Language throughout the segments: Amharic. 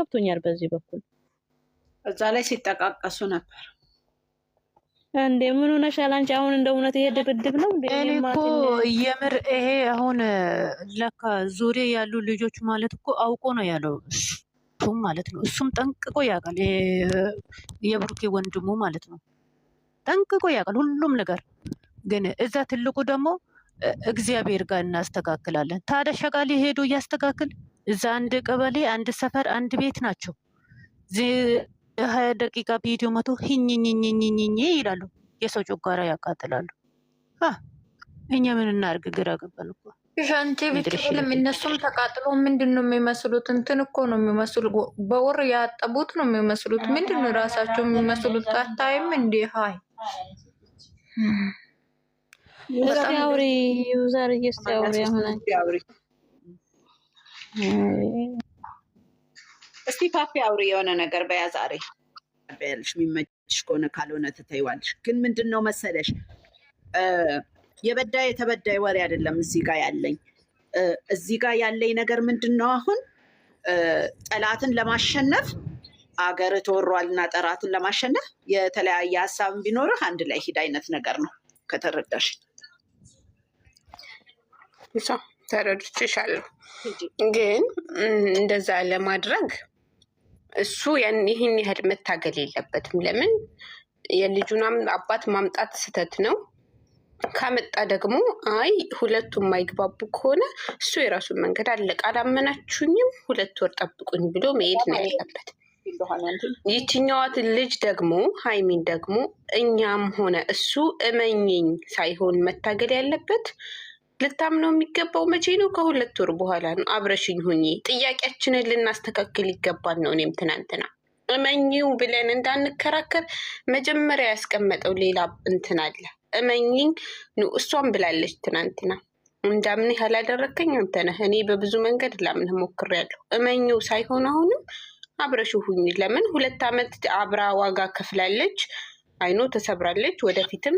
ገብቶኛል በዚህ በኩል እዛ ላይ ሲጠቃቀሱ ነበር። እንዴ ምን ሆነሻል አንቺ? አሁን እንደ እውነት ይሄ ድብድብ ነው እንዴ? እኔ እኮ የምር ይሄ አሁን ለካ ዙሪያ ያሉ ልጆች ማለት እኮ አውቆ ነው ያለው እሱም ማለት ነው። እሱም ጠንቅቆ ያውቃል፣ የብሩኬ ወንድሙ ማለት ነው። ጠንቅቆ ያውቃል ሁሉም ነገር። ግን እዛ ትልቁ ደግሞ እግዚአብሔር ጋር እናስተካክላለን። ታዲያ ሸቃሊ ሄዶ እያስተካክል እዛ አንድ ቀበሌ፣ አንድ ሰፈር፣ አንድ ቤት ናቸው። 20 ደቂቃ ቪዲዮ መቶ ሂኝኝኝኝኝ ይላሉ። የሰው ጮጋራ ያቃጥላሉ። እኛ ምን እናርግ? ግራ ገባን እኮ ሻንቴ ቢትልም እነሱም ተቃጥሎ ምንድን ነው የሚመስሉት? እንትን እኮ ነው የሚመስሉ፣ በወር ያጠቡት ነው የሚመስሉት። ምንድን ነው ራሳቸው የሚመስሉት? አታይም እንዴ? ሀይ ያውሪ ዩዘር እየስተያውሪ አሁን እስቲ ካፌ አውሪ የሆነ ነገር በያ ዛሬ በያልሽ የሚመችሽ ከሆነ ካልሆነ ትተይዋለሽ። ግን ምንድን ነው መሰለሽ የበዳይ የተበዳይ ወሬ አይደለም እዚህ ጋር ያለኝ። እዚህ ጋር ያለኝ ነገር ምንድን ነው አሁን ጠላትን ለማሸነፍ አገር ተወሯልና ጠላትን ለማሸነፍ የተለያየ ሀሳብ ቢኖርህ አንድ ላይ ሂድ አይነት ነገር ነው ከተረዳሽ። ተረድቼሻለሁ። ግን እንደዛ ለማድረግ እሱ ይህን ያህል መታገል የለበትም። ለምን የልጁን አባት ማምጣት ስህተት ነው። ካመጣ ደግሞ አይ ሁለቱም የማይግባቡ ከሆነ እሱ የራሱን መንገድ አለቀ። አላመናችሁኝም 2 ወር ጠብቁኝ ብሎ መሄድ ነው ያለበት። ይችኛዋት ልጅ ደግሞ ሀይሚን ደግሞ እኛም ሆነ እሱ እመኝኝ ሳይሆን መታገል ያለበት ልታምነው የሚገባው መቼ ነው? ከ2 ወር በኋላ ነው። አብረሽኝ ሁኚ፣ ጥያቄያችንን ልናስተካክል ይገባል ነው። እኔም ትናንትና እመኝው ብለን እንዳንከራከር መጀመሪያ ያስቀመጠው ሌላ እንትን አለ። እመኝኝ ነው እሷም ብላለች ትናንትና። እንዳምንህ ያላደረከኝ አንተ ነህ። እኔ በብዙ መንገድ ላምንህ ሞክሬያለሁ። እመኝው ሳይሆን አሁንም አብረሽ ሁኚ። ለምን 2 ዓመት አብራ ዋጋ ከፍላለች። አይኖ ተሰብራለች። ወደፊትም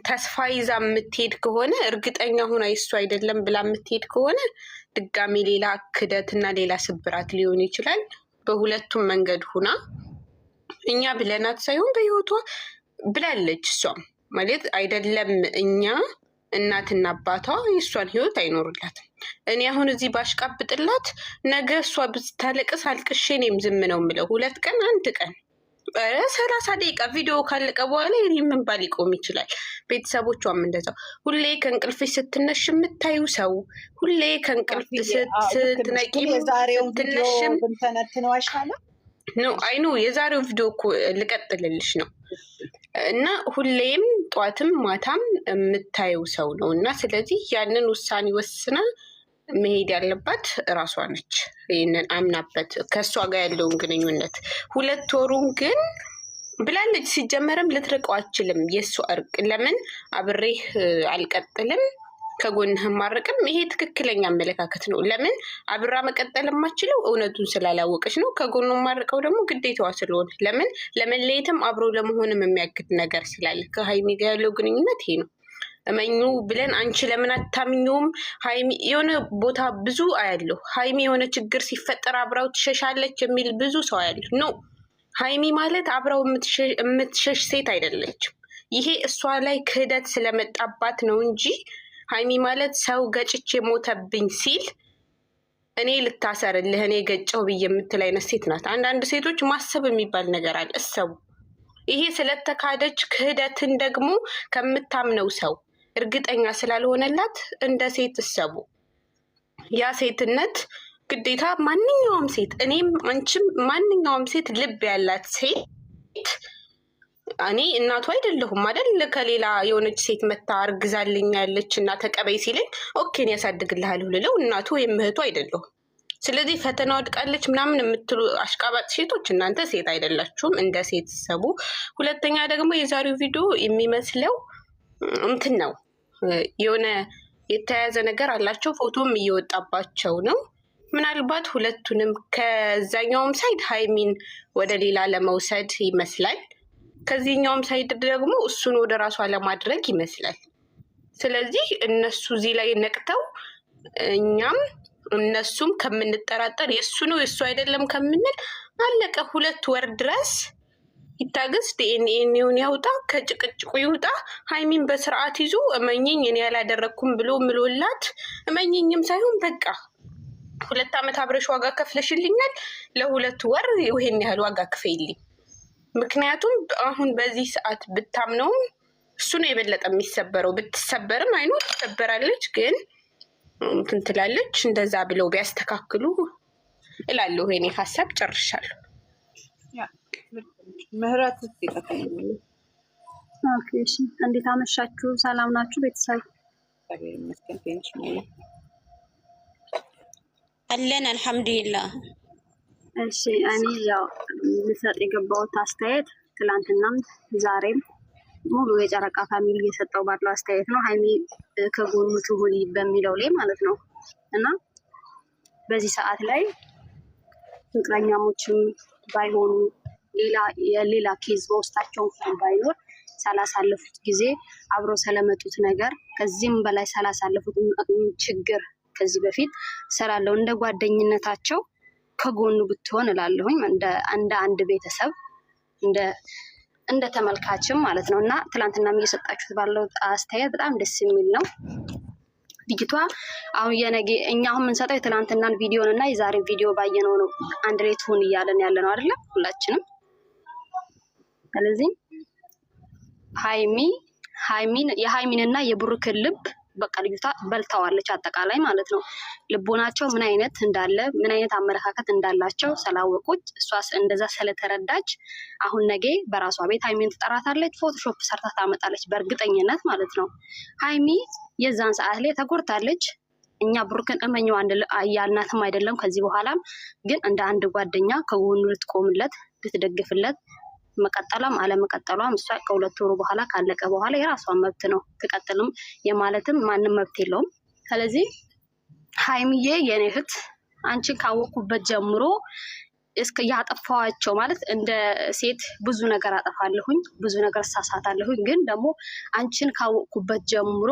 ተስፋ ይዛ የምትሄድ ከሆነ እርግጠኛ ሆና እሱ አይደለም ብላ የምትሄድ ከሆነ ድጋሚ ሌላ ክደትና ሌላ ስብራት ሊሆን ይችላል። በሁለቱም መንገድ ሁና እኛ ብለናት ሳይሆን በህይወቷ ብላለች። እሷም ማለት አይደለም እኛ እናትና አባቷ የእሷን ህይወት አይኖርላትም። እኔ አሁን እዚህ ባሽቃብጥላት ነገ እሷ ብታለቅስ አልቅሼ እኔም ዝም ነው የምለው። 2 ቀን 1 ቀን 30 ደቂቃ ቪዲዮ ካለቀ በኋላ ምን ባል ሊቆም ይችላል። ቤተሰቦቿም እንደዛው። ሁሌ ከእንቅልፍሽ ስትነሽ የምታዩ ሰው ሁሌ ከእንቅልፍ ስትነቂ ስትነሽም ብንተነትነው አይሻልም? ነው አይኑ የዛሬው ቪዲዮ እኮ ልቀጥልልሽ ነው። እና ሁሌም ጧትም ማታም የምታየው ሰው ነው። እና ስለዚህ ያንን ውሳኔ ወስና መሄድ ያለባት እራሷ ነች። ይህንን አምናበት ከእሷ ጋር ያለውን ግንኙነት 2 ወሩን ግን ብላለች። ሲጀመርም ልትርቀው አችልም። የእሱ እርቅ ለምን አብሬህ አልቀጥልም ከጎንህም ማርቅም፣ ይሄ ትክክለኛ አመለካከት ነው። ለምን አብራ መቀጠል የማችለው እውነቱን ስላላወቀች ነው። ከጎኑ ማርቀው ደግሞ ግዴታዋ ስለሆነ ለምን ለመለየትም አብሮ ለመሆንም የሚያግድ ነገር ስላለ ከሀይሚ ጋር ያለው ግንኙነት ይሄ ነው። እመኙ ብለን አንቺ ለምን አታምኙም? ሀይሚ የሆነ ቦታ ብዙ አያለሁ። ሀይሚ የሆነ ችግር ሲፈጠር አብራው ትሸሻለች የሚል ብዙ ሰው አያለሁ። ኖ ሀይሚ ማለት አብራው የምትሸሽ ሴት አይደለችም። ይሄ እሷ ላይ ክህደት ስለመጣባት ነው እንጂ ሀይሚ ማለት ሰው ገጭቼ ሞተብኝ ሲል እኔ ልታሰርልህ እኔ ገጨው ብዬ የምትል አይነት ሴት ናት። አንዳንድ ሴቶች ማሰብ የሚባል ነገር አለ። እሰቡ። ይሄ ስለተካደች ክህደትን ደግሞ ከምታምነው ሰው እርግጠኛ ስላልሆነላት እንደ ሴት እሰቡ። ያ ሴትነት ግዴታ ማንኛውም ሴት እኔም አንቺም ማንኛውም ሴት ልብ ያላት ሴት እኔ እናቱ አይደለሁም አይደል? ከሌላ የሆነች ሴት መታ አርግዛልኝ ያለች እና ተቀበይ ሲለኝ ኦኬን ያሳድግልሃል ልለው እናቱ ወይም እህቱ አይደለሁም። ስለዚህ ፈተና ወድቃለች ምናምን የምትሉ አሽቃባጭ ሴቶች እናንተ ሴት አይደላችሁም፣ እንደ ሴት ሰቡ። ሁለተኛ ደግሞ የዛሬው ቪዲዮ የሚመስለው እንትን ነው፣ የሆነ የተያያዘ ነገር አላቸው። ፎቶም እየወጣባቸው ነው። ምናልባት ሁለቱንም ከዛኛውም ሳይድ ሀይሚን ወደ ሌላ ለመውሰድ ይመስላል፣ ከዚህኛውም ሳይድ ደግሞ እሱን ወደ ራሷ ለማድረግ ይመስላል። ስለዚህ እነሱ እዚህ ላይ ነቅተው እኛም እነሱም ከምንጠራጠር የእሱ ነው የእሱ አይደለም ከምንል አለቀ። 2 ወር ድረስ ይታገስ። ዲኤንኤውን ያውጣ፣ ከጭቅጭቁ ይውጣ። ሀይሚን በስርዓት ይዞ እመኝኝ እኔ ያላደረግኩም ብሎ ምሎላት እመኝኝም ሳይሆን በቃ 2 ዓመት አብረሽ ዋጋ ከፍለሽልኛል፣ ለ2 ወር ይሄን ያህል ዋጋ ክፈይልኝ። ምክንያቱም አሁን በዚህ ሰዓት ብታምነውም እሱ ነው የበለጠ የሚሰበረው። ብትሰበርም አይኑ ትሰበራለች፣ ግን እንትን ትላለች። እንደዛ ብለው ቢያስተካክሉ እላለሁ። የኔ ሀሳብ ጨርሻለሁ። ምህረት እንዴት አመሻችሁ? ሰላም ናችሁ ቤተሰብ? አለን አልሐምዱሊላህ። እሺ እኔ ያው ልሰጥ የገባሁት አስተያየት ትላንትናም ዛሬም ሙሉ የጨረቃ ፋሚሊ እየሰጠው ባለው አስተያየት ነው። ሀይሚ ከጎኑ ትሁን በሚለው ላይ ማለት ነው። እና በዚህ ሰዓት ላይ ፍቅረኛሞችም ባይሆኑ ሌላ ኬዝ በውስጣቸው ባይኖር ስላሳለፉት ጊዜ አብሮ ስለመጡት ነገር ከዚህም በላይ ስላሳለፉት ችግር ከዚህ በፊት ስላለው እንደ ጓደኝነታቸው ከጎኑ ብትሆን እላለሁኝ። እንደ አንድ ቤተሰብ እንደ ተመልካችም ማለት ነው። እና ትላንትናም እየሰጣችሁት ባለው አስተያየት በጣም ደስ የሚል ነው። ልጅቷ አሁን የነገ እኛ አሁን የምንሰጠው የትላንትናን ቪዲዮን እና የዛሬን ቪዲዮ ባየነው ነው አንድ ላይ ትሁን እያለን ያለ ነው አይደለም ሁላችንም። ስለዚህ የሀይሚን እና የብሩክን ልብ በቃ ልጅቷ በልታዋለች አጠቃላይ ማለት ነው። ልቦናቸው ምን አይነት እንዳለ ምን አይነት አመለካከት እንዳላቸው ስላወቁት እሷስ እንደዛ ስለተረዳች አሁን ነገ በራሷ ቤት ሀይሚን ትጠራታለች፣ ፎቶሾፕ ሰርታ ታመጣለች በእርግጠኝነት ማለት ነው። ሀይሚ የዛን ሰዓት ላይ ተጎድታለች። እኛ ብሩክን እመኘው ያልናትም አይደለም። ከዚህ በኋላም ግን እንደ አንድ ጓደኛ ከጎኑ ልትቆምለት ልትደግፍለት መቀጠሏም አለመቀጠሏም እሷ ከ2 ወሩ በኋላ ካለቀ በኋላ የራሷን መብት ነው። ትቀጥልም የማለትም ማንም መብት የለውም። ስለዚህ ሀይሚዬ የኔ እህት አንቺን ካወቅኩበት ጀምሮ እስከ ያጠፋዋቸው ማለት እንደ ሴት ብዙ ነገር አጠፋለሁኝ፣ ብዙ ነገር እሳሳታለሁኝ። ግን ደግሞ አንቺን ካወቅኩበት ጀምሮ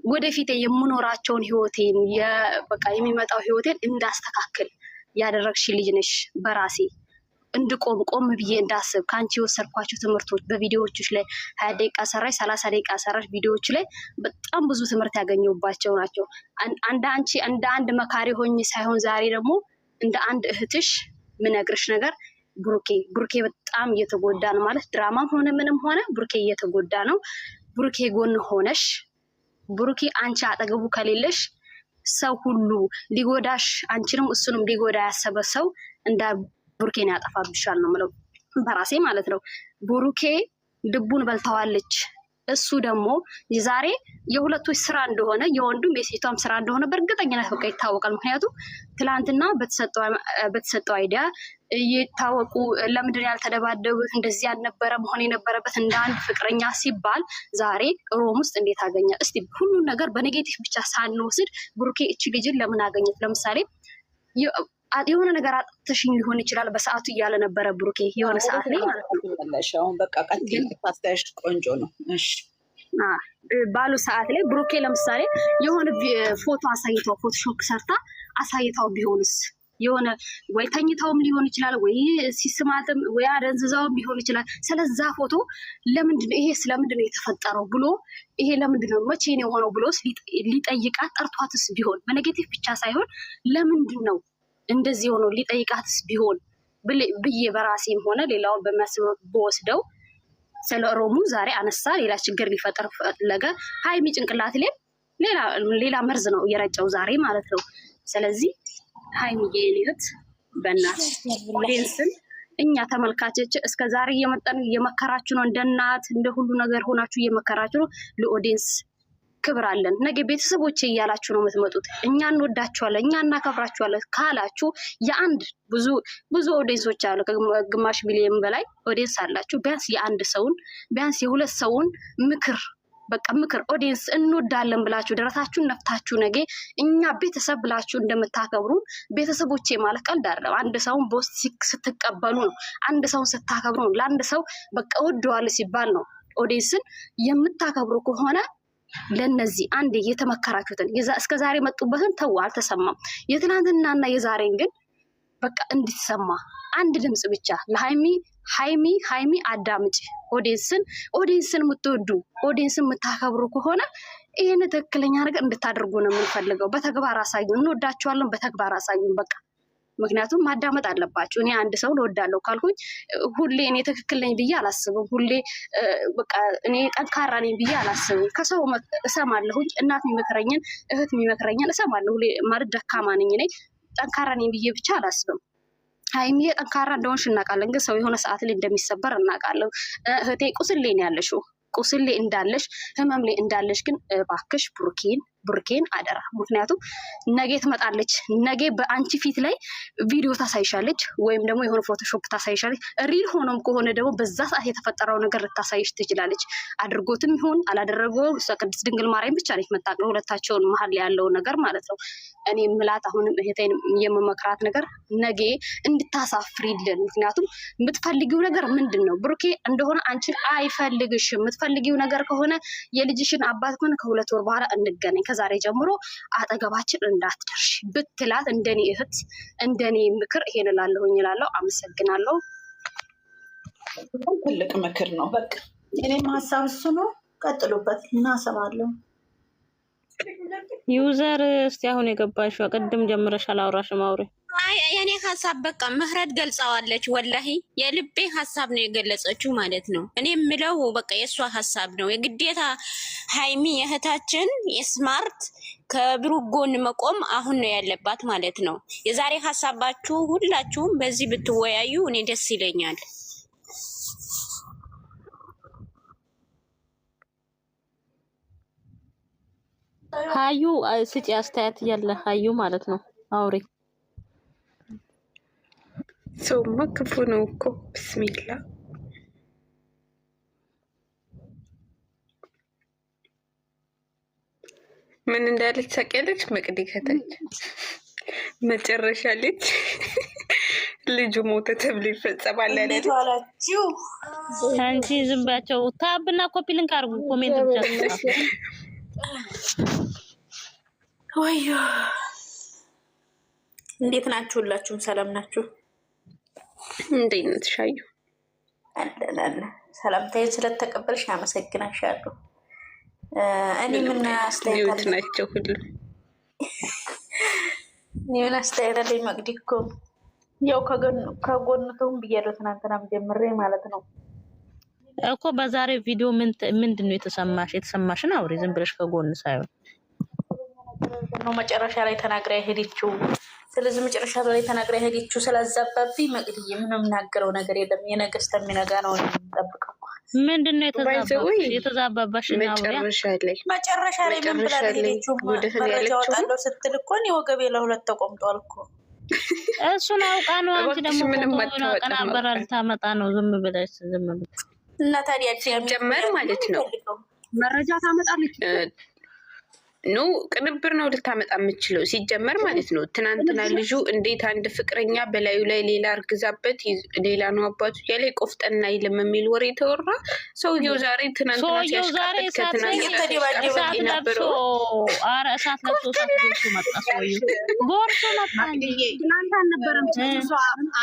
ወደፊት የምኖራቸውን ህይወቴን በቃ የሚመጣው ህይወቴን እንዳስተካክል ያደረግሽ ልጅ ነሽ። በራሴ ቆም ብዬ እንዳስብ ከአንቺ የወሰድኳቸው ትምህርቶች በቪዲዮዎችሽ ላይ 20 ደቂቃ ሰራሽ 30 ደቂቃ ሰራሽ ቪዲዮዎች ላይ በጣም ብዙ ትምህርት ያገኘሁባቸው ናቸው። እንደ አንድ መካሪ ሆኜ ሳይሆን ዛሬ ደግሞ እንደ አንድ እህትሽ ምነግርሽ ነገር ብሩኬ በጣም እየተጎዳ ነው። ማለት ድራማም ሆነ ምንም ሆነ ብሩኬ እየተጎዳ ነው። ብሩኬ ጎን ሆነሽ ብሩኬ አንቺ አጠገቡ ከሌለሽ ሰው ሁሉ ሊጎዳሽ አንቺንም እሱንም ሊጎዳ ያሰበ ሰው እንዳ ብሩኬን ያጠፋብሻል ነው የምለው በራሴ ማለት ነው። ብሩኬ ልቡን በልተዋለች። እሱ ደግሞ ዛሬ የሁለቶች ስራ እንደሆነ የወንዱም የሴቷም ስራ እንደሆነ በእርግጠኝነት በቃ ይታወቃል። ምክንያቱም ትላንትና በተሰጠው አይዲያ እየታወቁ ለምንድን ያልተደባደቡት እንደዚህ ያልነበረ መሆን የነበረበት እንደ አንድ ፍቅረኛ ሲባል ዛሬ ሮም ውስጥ እንዴት አገኘ? እስቲ ሁሉን ነገር በኔጌቲቭ ብቻ ሳንወስድ ብሩኬ እቺ ልጅን ለምን አገኘት? ለምሳሌ የሆነ ነገር አጥተሽኝ ሊሆን ይችላል በሰዓቱ እያለ ነበረ ብሩኬ የሆነ ሰዓት ላይ ማለት ነው። አሁን በቃ ቀጥል፣ ታስታይሽ ቆንጆ ነው። እሺ ባሉ ሰዓት ላይ ብሩኬ ለምሳሌ የሆነ ፎቶ አሳይታው ፎቶሾፕ ሰርታ አሳይታው ቢሆንስ የሆነ ወይ ተኝታውም ሊሆን ይችላል ወይ ሲስማትም ወይ አደንዝዛውም ሊሆን ይችላል። ስለዛ ፎቶ ለምንድን ይሄ ስለምንድን ነው የተፈጠረው ብሎ ይሄ ለምንድን ነው መቼ ነው የሆነው ብሎስ ሊጠይቃት ጠርቷትስ ቢሆን በኔጌቲቭ ብቻ ሳይሆን ለምንድን ነው እንደዚህ ሆኖ ሊጠይቃትስ ቢሆን ብዬ በራሴም ሆነ ሌላውን በሚያስበው በወስደው ስለ ሮሙ ዛሬ አነሳ ሌላ ችግር ሊፈጠር ፈለገ። ሀይሚ ጭንቅላት ላይ ሌላ መርዝ ነው እየረጨው ዛሬ ማለት ነው። ስለዚህ ሀይሚዬ እህት በእናትሽ ኦዲየንስን እኛ ተመልካቾች እስከ ዛሬ እየመጣን እየመከራችሁ ነው፣ እንደ እናት እንደ ሁሉ ነገር ሆናችሁ እየመከራችሁ ነው። ለኦዲየንስ ክብር አለን። ነገ ቤተሰቦቼ እያላችሁ ነው የምትመጡት። እኛ እንወዳችኋለን፣ እኛ እናከብራችኋለን ካላችሁ የአንድ ብዙ ኦዲየንሶች አሉ፣ ከግማሽ ሚሊዮን በላይ ኦዲየንስ አላችሁ። ቢያንስ የአንድ ሰውን ቢያንስ የሁለት ሰውን ምክር ኦዲየንስ እንወዳለን ብላችሁ ደረታችሁን ነፍታችሁ ነገ እኛ ቤተሰብ ብላችሁ እንደምታከብሩ ቤተሰቦቼ ማለት ቀልድ አይደለም። አንድ ሰውን በውስጥ ስትቀበሉ ነው፣ አንድ ሰውን ስታከብሩ ነው። ለአንድ ሰው በቃ ወደዋል ሲባል ነው። ኦዲየንስን የምታከብሩ ከሆነ ለነዚህ አንዴ የተመከራችሁትን እስከ ዛሬ መጡበትን ተው አልተሰማም። የትናንትናና የዛሬን ግን በቃ እንድትሰማ አንድ ድምጽ ብቻ ለሃይሚ አዳምጪ። ኦዲየንስን የምትወዱ ኦዲየንስን የምታከብሩ ከሆነ ይሄን ትክክለኛ ነገር እንድታደርጉ ነው የምንፈልገው። በተግባር አሳዩን። እንወዳችኋለን፣ በተግባር አሳዩን በቃ። ምክንያቱም ማዳመጥ አለባችሁ። እኔ አንድ ሰው እወዳለሁ ካልኩኝ ሁሌ እኔ ትክክል ነኝ ብዬ አላስብም። ሁሌ በቃ እኔ ጠንካራ ነኝ ብዬ አላስብም። ከሰው እሰማለሁኝ፣ እናት የሚመክረኝን እህት የሚመክረኝን እሰማለሁ። ሁሌ ማለት ደካማ ነኝ እኔ ጠንካራ ነኝ ብዬ ብቻ አላስብም። ሃይሚዬ ጠንካራ እንደሆንሽ እናውቃለን፣ ግን ሰው የሆነ ሰዓት ላይ እንደሚሰበር እናውቃለን። እህቴ ቁስሌ ነው ያለሽው፣ ቁስሌ እንዳለሽ ህመም ላይ እንዳለሽ ግን እባክሽ ብሩኬን አደራ። ምክንያቱም ነገ ትመጣለች፣ ነገ በአንቺ ፊት ላይ ቪዲዮ ታሳይሻለች፣ ወይም ደግሞ የሆነ ፎቶሾፕ ታሳይሻለች። ሪል ሆኖም ከሆነ ደግሞ በዛ ሰዓት የተፈጠረው ነገር ልታሳይሽ ትችላለች። አድርጎትም ይሁን አላደረገው ቅድስት ድንግል ማርያም ብቻ ነች የምታውቀው፣ ሁለታቸውን መሀል ላይ ያለው ነገር ማለት ነው። እኔ ምላት አሁንም እህቴን የምመክራት ነገር ነገ እንድታሳፍሪልን። ምክንያቱም የምትፈልጊው ነገር ምንድን ነው? ብሩኬ እንደሆነ አንቺን አይፈልግሽም። የምትፈልጊው ነገር ከሆነ የልጅሽን አባት ከሆነ ከ2 ወር በኋላ እንገናኝ፣ ከዛሬ ጀምሮ አጠገባችን እንዳትደርሽ ብትላት እንደኔ እህት እንደኔ ምክር ይሄን እላለሁ። አመሰግናለሁ። ትልቅ ምክር ነው። በቃ እኔም ሀሳብ እሱ ነው። ቀጥሉበት እና እሰማለሁ። ዩዘር እስቲ አሁን የገባሽው ቅድም ጀምረሽ አላወራሽም አውሪ። የኔ ሀሳብ በቃ ምህረት ገልጸዋለች። ወላሂ የልቤ ሀሳብ ነው የገለጸችው ማለት ነው። እኔ የምለው በቃ የእሷ ሀሳብ ነው። የግዴታ ሃይሚ እህታችን የስማርት ከብሩክ ጎን መቆም አሁን ነው ያለባት ማለት ነው። የዛሬ ሀሳባችሁ ሁላችሁም በዚህ ብትወያዩ እኔ ደስ ይለኛል። ሀዩ ስጪ አስተያየት ያለ ሀዩ ማለት ነው። አውሪ። ሰውማ ክፉ ነው እኮ ብስሚላ። ምን እንዳለች ታውቂያለሽ? መቅዲ ከታች መጨረሻ ልጁ ሞተ ተብሎ ይፈጸማል አለች። አንቺ ዝም ባቸው ታብና ኮፒ ሊንክ አድርጉ ኮሜንት ብቻ ወዮ እንዴት ናችሁ? ሁላችሁም ሰላም ናችሁ? እንዴት ነሽ ሻዩ? አለን ሰላምታዬን ስለተቀበልሽ አመሰግናለሁ። እኔ ምን አስተያየት ናቸው ሁሉ ምን አስተያየት አለኝ? መቅዲ እኮ ያው ከጎንተውም ብያለሁ ትናንትናም ጀምሬ ማለት ነው እኮ በዛሬው ቪዲዮ ምንድን ነው የተሰማሽን አውሪ። ዝም ብለሽ ከጎን ሳይሆን ነው መጨረሻ ላይ ተናግራ ሄደችው። ስለዚህ መጨረሻ ላይ ተናግራ ሄደችው ስላዛባብኝ መቅድዬ ምንም የምናገረው ነገር የለም። የነገስት የሚነጋ ነው የምንጠብቀው። ምንድን ነው የተዛባባሽ? መጨረሻ ላይ ምን ብላ ሄደችው? መረጃ ወጣለሁ ስትል እኮ እኔ ወገቤ ለሁለት ተቆምጧል እኮ። እሱን አውቃ ነው። አንቺ ደግሞ ቀናበራ ልታመጣ ነው። ዝም ብለሽ እና ታዲያ ጀመር ማለት ነው መረጃ ታመጣለች። ኖ ቅንብር ነው ልታመጣ የምችለው ሲጀመር ማለት ነው። ትናንትና ልጁ እንዴት አንድ ፍቅረኛ በላዩ ላይ ሌላ እርግዛበት ሌላ ነው አባቱ ያለ ቆፍጠና ይልም የሚል ወሬ ተወራ። ሰውየው ዛሬ ትናንትና ሲያሽቃበት ከትናንት ነበረው እሳት ለብሶ መጣ። ሰውየው ጎርሶ መጣ። ትናንት አልነበረም።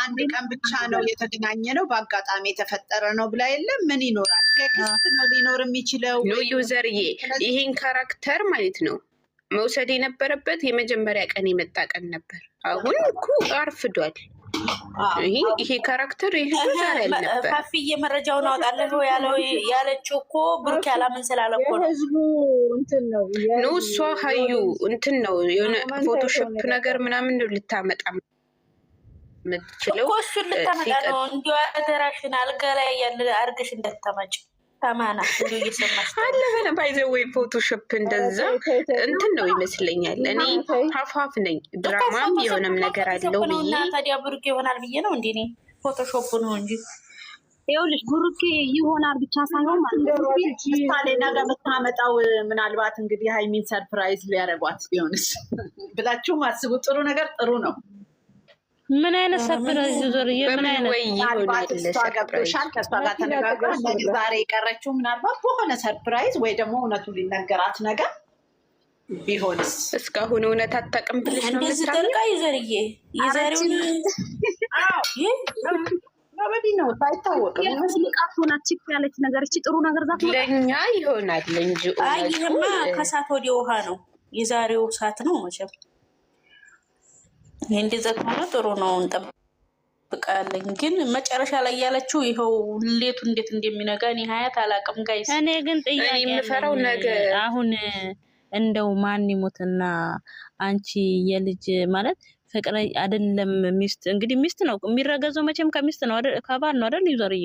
አንድ ቀን ብቻ ነው የተገናኘ ነው በአጋጣሚ የተፈጠረ ነው ብላ የለም። ምን ይኖራል? ቴክስት ነው ሊኖር የሚችለው። ኖ ዩዘርዬ ይሄን ካራክተር ማለት ነው መውሰድ የነበረበት የመጀመሪያ ቀን የመጣ ቀን ነበር። አሁን እኮ አርፍዷል። ይሄ ካራክተር ይሄ ዛሬ አልነበር። ካፍዬ መረጃውን አወጣለሁ ያለችው እኮ ብሩክ ያላምን ስላለ እኮ ነው። ህዝቡ እንትን ነው ኖ እሷ ሀዩ እንትን ነው የሆነ ፎቶሾፕ ነገር ምናምን ነው ልታመጣ የምትችለው። እሱን ልታመጣ ነው። እንዲሁ አደራሽን አልጋ ላይ ያለ አርግሽ እንደተመጭ ተማና እንዲሁ እየሰማሽ አለ ባይዘወይ ፎቶሾፕ እንደዛ እንትን ነው ይመስለኛል። እኔ ሀፍሀፍ ነኝ። ድራማም የሆነም ነገር አለው ብዬ ታዲያ ብሩክ ይሆናል ብዬ ነው እንዲ እኔ ፎቶሾፕ ነው እንጂ ይኸውልሽ ብሩክ ይሆናል ብቻ ሳይሆን ምሳሌ ነገ የምታመጣው ምናልባት እንግዲህ ሃይሚን ሰርፕራይዝ ሊያደርጓት ቢሆንስ ብላችሁም አስቡ። ጥሩ ነገር ጥሩ ነው። ምን አይነት ሰርፕራይዝ ዞርዬ? ምን አይነት ምናልባት እሷ ገብቶሻል፣ ከእሷ ጋር ተነጋግራ ዛሬ የቀረችው ምናልባት በሆነ ሰርፕራይዝ ወይ ደግሞ እውነቱ ሊነገራት ነገር ቢሆንስ? እስካሁን እውነት አታውቅም ብለሽ ነው እንደዚህ ደርቃ ይዘርዬ የዛሬውን ለበዲ ነው አይታወቅም። መስሊቃት ሆና ቺክ ያለች ነገር እቺ ጥሩ ነገር ዛት ለኛ ይሆናል እንጂ ይሄማ ከሳት ወደ ውሃ ነው። የዛሬው ሳት ነው መቼም። ይሄ እንደዛ ከሆነ ጥሩ ነው እንጠብቃለን። ግን መጨረሻ ላይ ያለችው ይኸው ሌቱ እንዴት እንደሚነጋ እኔ ሀያት አላውቅም ጋይስ። እኔ ግን ጥያቄ የምፈራው ነገር አሁን እንደው ማን ይሞትና አንቺ የልጅ ማለት ፍቅር አይደለም ሚስት እንግዲህ ሚስት ነው የሚረገዘው መቼም ከሚስት ነው አይደል ከባል ነው አይደል ዩዘርዬ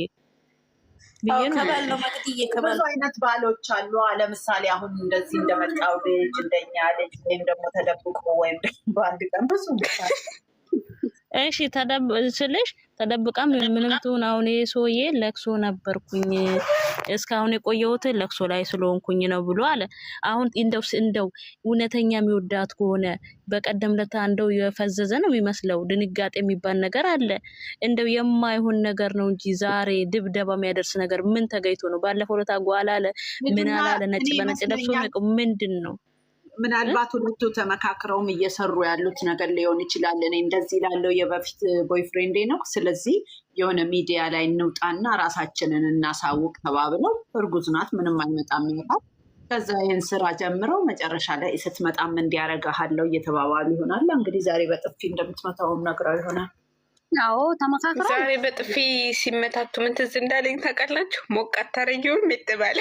ከባል ነው ማግዲዬ ከባል ብዙ አይነት ባሎች አሉ። ለምሳሌ አሁን እንደዚህ እንደመጣው ልጅ እንደኛ ልጅ ወይም ደግሞ ተደብቆ ወይም ደግሞ በአንድ ቀን ብዙ እሺ ስልሽ ተደብቃም ምንም ትሁን አሁን የሰውዬ ለቅሶ ነበርኩኝ እስካሁን የቆየሁት ለቅሶ ላይ ስለሆንኩኝ ነው ብሎ አለ። አሁን እንደው እውነተኛ የሚወዳት ከሆነ በቀደም ለታ እንደው የፈዘዘ ነው የሚመስለው። ድንጋጤ የሚባል ነገር አለ። እንደው የማይሆን ነገር ነው እንጂ ዛሬ ድብደባ የሚያደርስ ነገር ምን ተገይቶ ነው? ባለፈው ለታ ጓላ አለ ምን አላለ ነጭ በነጭ ለብሶ ምንድን ነው? ምናልባት ሁለቱ ተመካክረውም እየሰሩ ያሉት ነገር ሊሆን ይችላል። እኔ እንደዚህ ላለው የበፊት ቦይፍሬንዴ ነው፣ ስለዚህ የሆነ ሚዲያ ላይ እንውጣና ራሳችንን እናሳውቅ ተባብለው እርጉዝ ናት ምንም አይመጣም ይላል። ከዛ ይህን ስራ ጀምረው መጨረሻ ላይ ስትመጣም እንዲያረጋሃለው እየተባባሉ ይሆናል። እንግዲህ ዛሬ በጥፊ እንደምትመታውም ነግረው ይሆናል። አዎ ተመካክረው ዛሬ በጥፊ ሲመታቱ ምን ትዝ እንዳለኝ ታውቃላችሁ? ሞቃት ታረጊውን ይጥባል።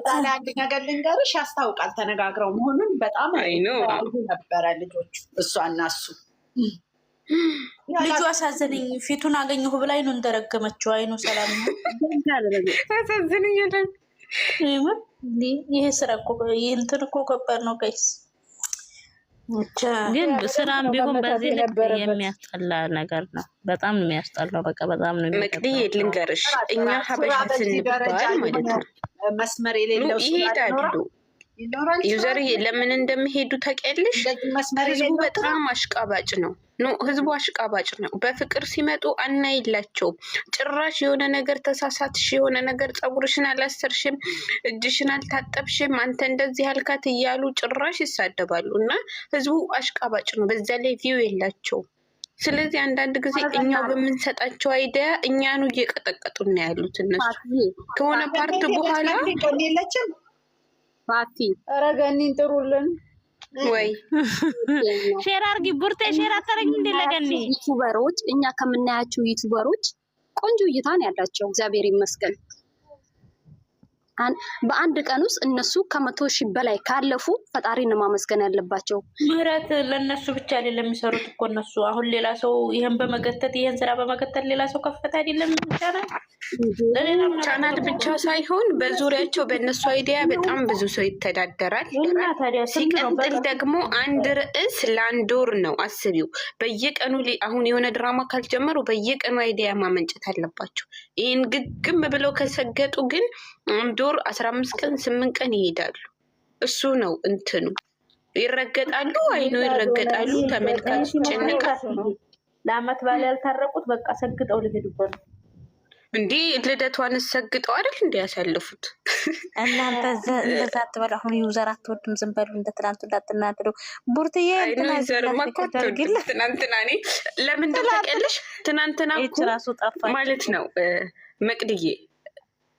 ዛሬ አንድ ነገር ልንገርሽ ያስታውቃል። ተነጋግረው መሆኑን በጣም ነበረ ልጆቹ እሷ እና እሱ። ልጁ አሳዘነኝ። ፊቱን አገኘሁ ብላይ ነው እንደረገመችው። አይኑ ሰላም ነው አሳዘነኝ። ይሄ ስራ እኮ እንትን እኮ ከባድ ነው ጋይስ። ግን ስራም ቢሆን በዚህ ልክ የሚያስጠላ ነገር ነው። በጣም ነው የሚያስጠላው። በቃ በጣም ነው መቅዲ ልንገርሽ፣ እኛ ሀበሻ ስንባል ማለት ነው መስመር የሌለው ይሄዳሉ። ዩዘር ለምን እንደሚሄዱ ታውቂያለሽ? ህዝቡ በጣም አሽቃባጭ ነው። ህዝቡ አሽቃባጭ ነው። በፍቅር ሲመጡ አናይላቸውም። ጭራሽ የሆነ ነገር ተሳሳትሽ፣ የሆነ ነገር ፀጉርሽን አላሰርሽም፣ እጅሽን አልታጠብሽም፣ አንተ እንደዚህ ያልካት እያሉ ጭራሽ ይሳደባሉ። እና ህዝቡ አሽቃባጭ ነው። በዛ ላይ ቪው የላቸውም። ስለዚህ አንዳንድ ጊዜ እኛው በምንሰጣቸው አይዲያ እኛኑ እየቀጠቀጡ ነው ያሉት እነሱ ከሆነ ፓርት በኋላ የለችም ፓርቲ ረገኒን ጥሩልን ወይ ሼር አርጊ ቡርቴ ሼር አታረጊም እንደ ለገኒ ዩቲዩበሮች እኛ ከምናያቸው ዩቲዩበሮች ቆንጆ እይታ ነው ያላቸው። እግዚአብሔር ይመስገን። በአንድ ቀን ውስጥ እነሱ ከ100,000 በላይ ካለፉ ፈጣሪን ማመስገን ያለባቸው። ምህረት ለነሱ ብቻ አይደለም የሚሰሩት እኮ እነሱ አሁን ሌላ ሰው ይሄን በመገተት ይሄን ስራ በመገተት ሌላ ሰው ከፍታ አይደለም ይቻላል። ቻናል ብቻ ሳይሆን በዙሪያቸው በእነሱ አይዲያ በጣም ብዙ ሰው ይተዳደራል። ሲቀጥል ደግሞ አንድ ርዕስ ለአንድ ወር ነው አስቢው። በየቀኑ አሁን የሆነ ድራማ ካልጀመሩ በየቀኑ አይዲያ ማመንጨት አለባቸው። ይህን ግግም ብለው ከሰገጡ ግን አንድ ወር 15 ቀን 8 ቀን ይሄዳሉ። እሱ ነው እንትኑ ይረገጣሉ። አይኑ ይረገጣሉ። ተመልካች ጭንቀት ለአመት ባለ ያልታረቁት በቃ ሰግጠው ሊሄዱበት ነው። እንዴ ልደቷን ሰግጠው አይደል እንዴ ያሳልፉት? እናንተ እንደዛ አትበሉ። አሁን ዩዘር አትወድም፣ ዝም በሉ። እንደ ትናንቱ እንዳትናደዱ። ቡርትዬ ትናንትና እኔ ለምን ታውቂያለሽ? ትናንትና ራሱ ጠፋች ማለት ነው መቅድዬ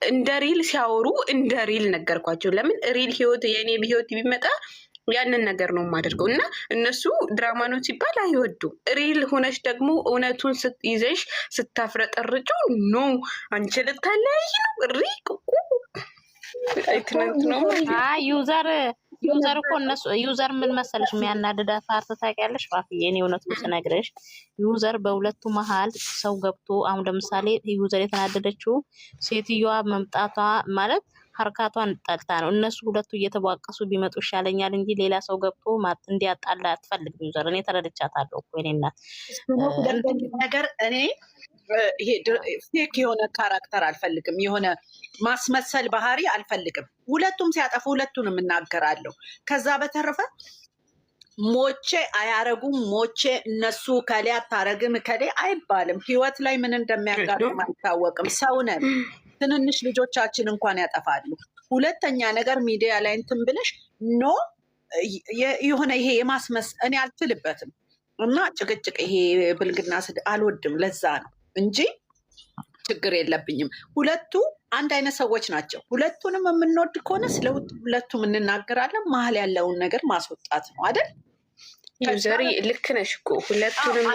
እንደ ሪል ሲያወሩ እንደ ሪል ነገርኳቸው። ለምን ሪል ህይወት የኔ ህይወት ቢመጣ ያንን ነገር ነው የማደርገው። እና እነሱ ድራማ ነው ሲባል አይወዱም። ሪል ሆነሽ ደግሞ እውነቱን ይዘሽ ስታፍረጠርጩ ኖ አንቺ ልታለያይ ነው ሪ ትናንት ነው ዩዘር እኮ እነሱ ዩዘር ምን መሰለሽ የሚያናድዳ ፓርት ታውቂያለሽ? ፋፍዬ እኔ እውነቱን ስነግርሽ ዩዘር በሁለቱ መሀል ሰው ገብቶ አሁን ለምሳሌ ዩዘር የተናደደችው ሴትዮዋ መምጣቷ ማለት ሀርካቷን ጠልታ ነው። እነሱ ሁለቱ እየተቧቀሱ ቢመጡ ይሻለኛል እንጂ ሌላ ሰው ገብቶ እንዲያጣላ አትፈልግም ዩዘር። እኔ ተረድቻታለሁ እኮ እኔ እናት ነገር እኔ ይሄ ፌክ የሆነ ካራክተር አልፈልግም። የሆነ ማስመሰል ባህሪ አልፈልግም። ሁለቱም ሲያጠፉ ሁለቱንም እናገራለሁ። ከዛ በተረፈ ሞቼ አያረጉም። ሞቼ እነሱ ከሌ አታረግም ከሌ አይባልም። ህይወት ላይ ምን እንደሚያጋጥም አይታወቅም። ሰው ነን። ትንንሽ ልጆቻችን እንኳን ያጠፋሉ። ሁለተኛ ነገር ሚዲያ ላይ እንትን ብለሽ ኖ የሆነ ይሄ የማስመስ እኔ አልችልበትም እና ጭቅጭቅ ይሄ ብልግና አልወድም። ለዛ ነው እንጂ ችግር የለብኝም። ሁለቱ አንድ አይነት ሰዎች ናቸው። ሁለቱንም የምንወድ ከሆነ ስለ ሁለቱም እንናገራለን። መሀል ያለውን ነገር ማስወጣት ነው አይደል? ዘሪ ልክ ነሽ እኮ ሁለቱንም